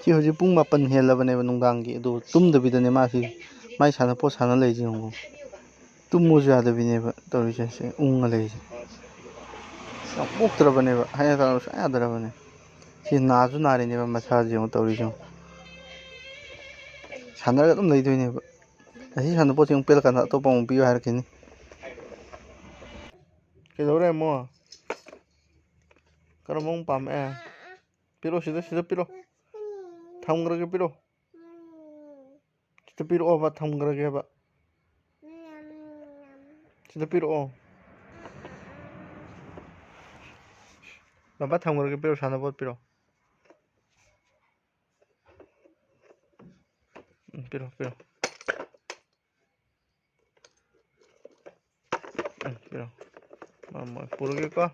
ꯁꯤ ꯍꯧꯖꯤꯛ ꯄꯨꯡ 9 ꯍꯦꯜꯂꯕꯅꯦꯕ ꯅꯨꯡꯗꯥꯡꯒꯤ ꯑꯗꯨ ꯇꯨꯝꯗꯕꯤꯗꯅꯦ ꯃꯥꯁꯤ ꯃꯥꯏ ꯁꯥꯟꯅꯄꯣꯠ ꯁꯥꯟꯅ ꯂꯩꯔꯤꯁꯦ ꯌꯦꯡꯉꯨ ꯇꯨꯝꯃꯨꯁꯨ ꯌꯥꯗꯕꯤꯅꯦꯕ ꯇꯧꯔꯤꯁꯦ ꯁꯤ ꯎꯪꯉ ꯂꯩꯔꯤꯁꯦ ꯌꯥꯝ ꯑꯣꯛꯇ꯭ꯔꯕꯅꯦꯕ ꯍꯥꯏꯅ ꯇꯥꯅ ꯁꯨꯡꯌꯥ ꯌꯥꯗ꯭ꯔꯕꯅꯦ ꯁꯤ ꯅꯥꯁꯨ ꯅꯥꯔꯤꯅꯦꯕ ꯃꯁꯥꯁꯦ ꯌꯦꯡꯉꯨ ꯇꯧꯔꯤꯁꯦ ꯁꯥꯟꯅꯔꯒ ꯑꯗꯨꯝ ꯂꯩꯗꯣꯏꯅꯦꯕ ꯑꯁꯤ ꯁꯥꯟꯅꯄꯣꯠꯁꯤ ꯑꯃꯨꯛ ꯄꯦꯜꯂꯀꯥꯟꯗ ꯑꯇꯣꯞꯄ ꯑꯃꯨꯛ ꯄꯤꯌꯨ ꯍꯥꯏꯔꯛꯈꯤꯅꯤ ꯀꯩꯗꯧꯔꯦ ꯑꯃꯨꯛ ꯀꯔꯝꯕ ꯑꯃꯨꯛ ꯄꯥꯝꯃꯛꯑꯦ ꯄꯤꯔꯛꯑꯣ ꯁꯤꯗ ꯄꯤꯔꯛꯑꯣ ꯊꯝꯈ꯭ꯔꯒꯦ ꯄꯤꯔꯛꯑꯣ ꯁꯤꯗ ꯄꯤꯔꯛꯑꯣꯕ ꯊꯝꯈ꯭ꯔꯒꯦꯕ sida piro Bapak thangurage piro sanapot piro piro piro piro mama purge ko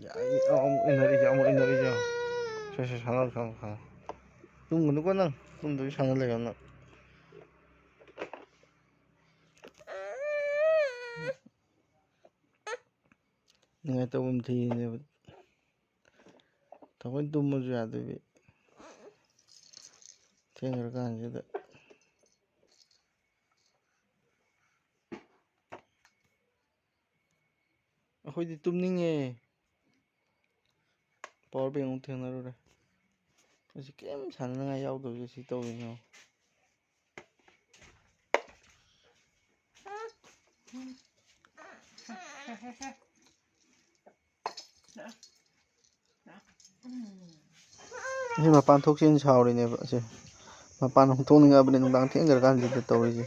ya inari ja sa sana tunggu ko nang tunggu sana le nang ngai tawum thi ne thawai tummu ja de thengrar kan jida akhoi di tumninge power bank ung thengnarure asi kem sanna yaudau si tawino ini mapan thoksin saurine ba se mapan thokningabne nungdang thengjar kan jida tawise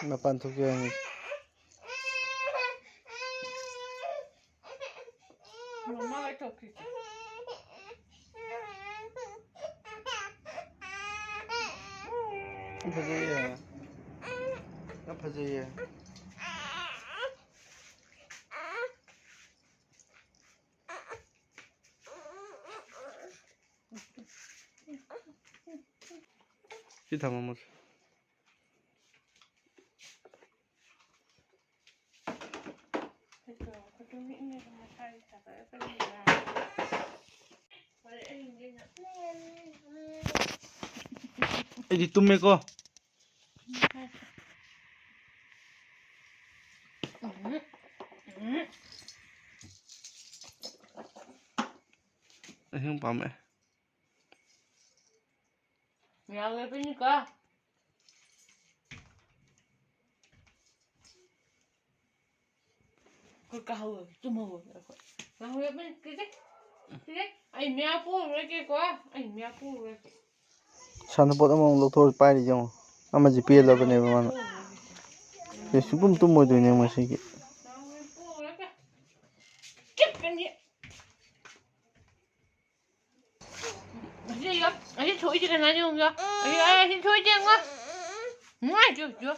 mapan thokjani Mama vai toki. Fazia. Kita vamos. Ini tumme ko. Anh bấm ấy. Mèo lên bên cơ. Con cào tụm hồ. Mèo lên bên cái đấy. Anh mèo pu rồi cái quá. Anh mèo pu rồi. Sanapot among lokthor pairi jong. Amaji pelabane ba mana. Sipum tumodoine masigi. Anh thổi chứ này không nhá. Anh thổi chứ quá. Ngoài chưa chưa.